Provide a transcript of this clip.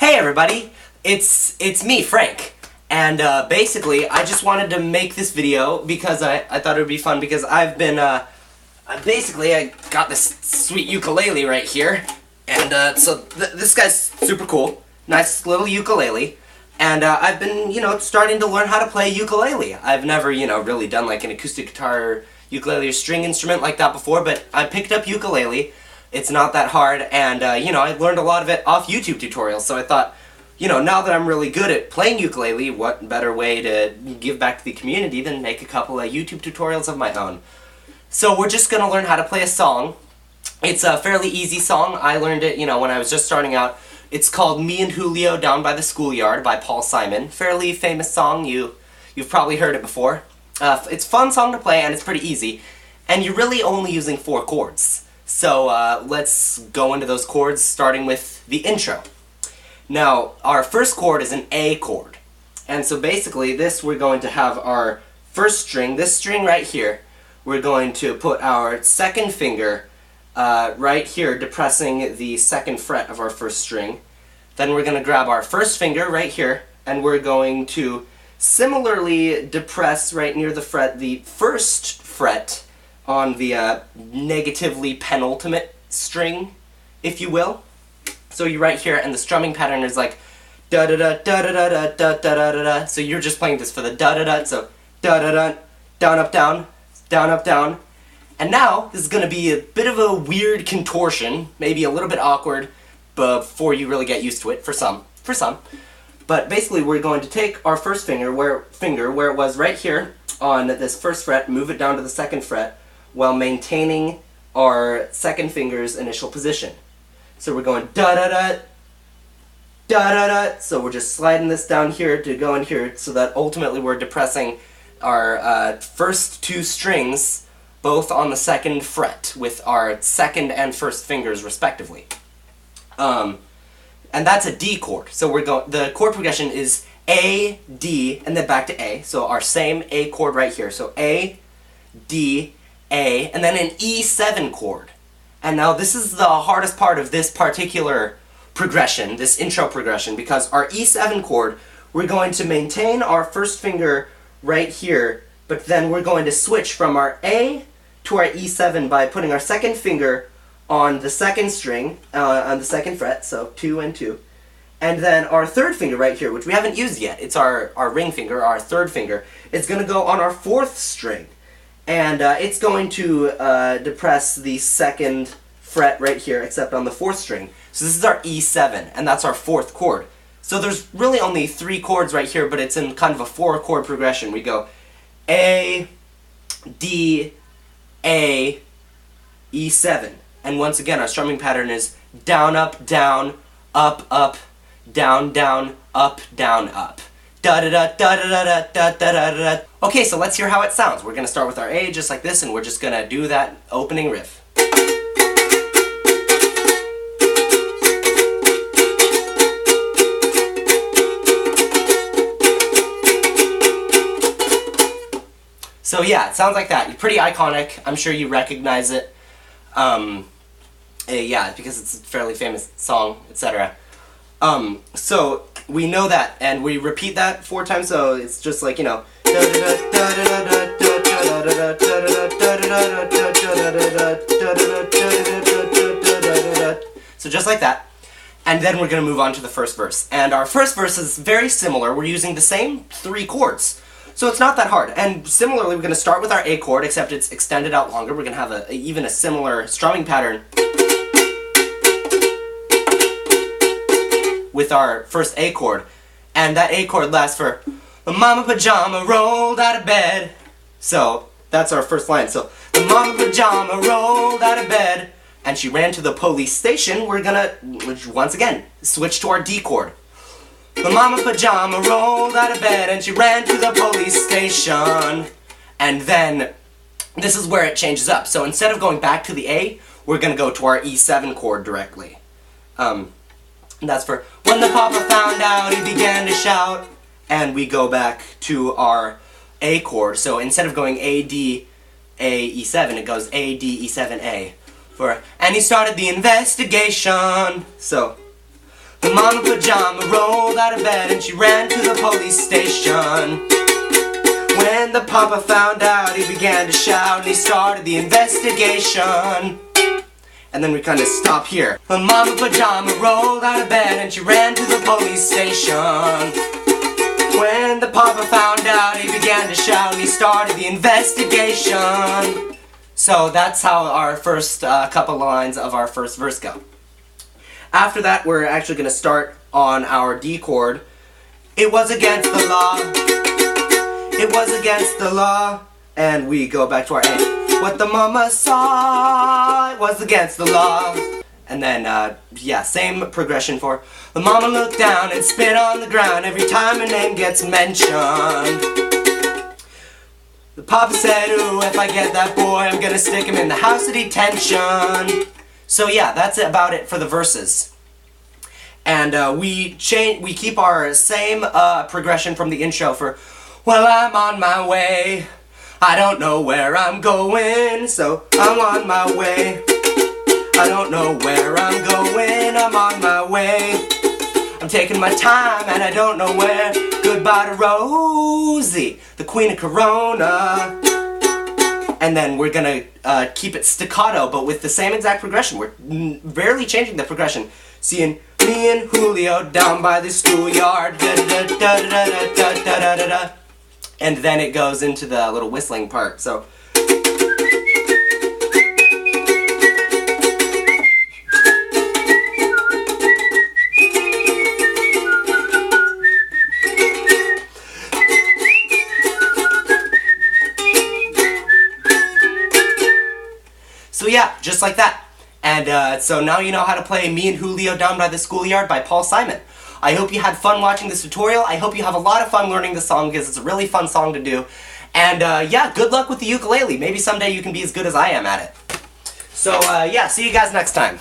Hey everybody, it's me, Frank, and basically I just wanted to make this video because I thought it would be fun because I've been, I got this sweet ukulele right here, and so this guy's super cool, nice little ukulele, and I've been, starting to learn how to play ukulele. I've never, really done like an acoustic guitar or ukulele or string instrument like that before, but I picked up ukulele. It's not that hard, and, I learned a lot of it off YouTube tutorials, so I thought, now that I'm really good at playing ukulele, what better way to give back to the community than make a couple of YouTube tutorials of my own. So we're just going to learn how to play a song. It's a fairly easy song. I learned it, when I was just starting out. It's called Me and Julio Down by the Schoolyard by Paul Simon. Fairly famous song. You've probably heard it before. It's a fun song to play, and it's pretty easy. And you're really only using 4 chords. So let's go into those chords, starting with the intro. Now, our first chord is an A chord. And so basically this, we're going to have our first string, this string right here, we're going to put our second finger right here, depressing the 2nd fret of our first string. Then we're going to grab our first finger right here, and we're going to similarly depress right near the fret, the 1st fret, on the negatively penultimate string, if you will. So you're right here, and the strumming pattern is like da da da da da da da da da da da. So you're just playing this for the da da da. So da da da, down up down, down up down. And now this is going to be a bit of a weird contortion, maybe a little bit awkward before you really get used to it. For some. But basically, we're going to take our first finger where it was right here on this 1st fret, move it down to the 2nd fret, while maintaining our 2nd finger's initial position. So we're going da-da-da, da-da-da, so we're just sliding this down here to go in here so that ultimately we're depressing our first 2 strings both on the 2nd fret with our 2nd and 1st fingers respectively. And that's a D chord. So the chord progression is A, D, and then back to A. So our same A chord right here. So A, D, A, and then an E7 chord. And now this is the hardest part of this particular progression, this intro progression, because our E7 chord, we're going to maintain our first finger right here, but then we're going to switch from our A to our E7 by putting our 2nd finger on the 2nd string, on the 2nd fret, so 2 and 2. And then our 3rd finger right here, which we haven't used yet, it's our ring finger, our 3rd finger, is going to go on our 4th string. And it's going to depress the 2nd fret right here, except on the 4th string. So this is our E7, and that's our 4th chord. So there's really only 3 chords right here, but it's in kind of a 4-chord progression. We go A, D, A, E7. And once again, our strumming pattern is down, up, down, up, up, down, down, up, down, up. Da-da-da-da-da-da-da-da-da-da. Okay, so let's hear how it sounds. We're going to start with our A just like this, and we're just going to do that opening riff. So yeah, it sounds like that. Pretty iconic. I'm sure you recognize it. Yeah, because it's a fairly famous song, etc. So we know that, and we repeat that 4 times, so it's just like, So just like that. And then we're going to move on to the first verse. And our first verse is very similar. We're using the same 3 chords. So it's not that hard. And similarly, we're going to start with our A chord, except it's extended out longer. We're going to have even a similar strumming pattern with our first A chord. And that A chord lasts for the mama pajama rolled out of bed. So that's our first line. So the mama pajama rolled out of bed and she ran to the police station. We're going to, once again, switch to our D chord. The mama pajama rolled out of bed and she ran to the police station. And then this is where it changes up. So instead of going back to the A, we're going to go to our E7 chord directly. And that's for when the papa found out, he began to shout. And we go back to our A chord. So instead of going A, D, A, E7, it goes A, D, E7, A. And he started the investigation. So The mama pajama rolled out of bed and she ran to the police station. When the papa found out, he began to shout and he started the investigation. And then we kind of stop here. The mama pajama rolled out of bed and she ran to the police station. When the papa found out, he began to shout and he started the investigation. So that's how our first couple lines of our first verse go. After that, we're actually going to start on our D chord. It was against the law. It was against the law. And we go back to our A. What the mama saw, it was against the law. And then, yeah, same progression for the mama looked down and spit on the ground every time her name gets mentioned. The papa said, ooh, if I get that boy, I'm gonna stick him in the house of detention. So yeah, that's about it for the verses. And we keep our same progression from the intro for, well, I'm on my way. I don't know where I'm going, so I'm on my way. I don't know where I'm going, I'm on my way. I'm taking my time and I don't know where. Goodbye to Rosie, the queen of Corona. And then we're gonna keep it staccato, but with the same exact progression. We're barely changing the progression. Seeing me and Julio down by the schoolyard. Da, da, da, da, da, da, da, da, da, da. And then it goes into the little whistling part. So yeah, just like that. And so now you know how to play Me and Julio Down by the Schoolyard by Paul Simon. I hope you had fun watching this tutorial. I hope you have a lot of fun learning the song because it's a really fun song to do. And yeah, good luck with the ukulele. Maybe someday you can be as good as I am at it. So yeah, see you guys next time.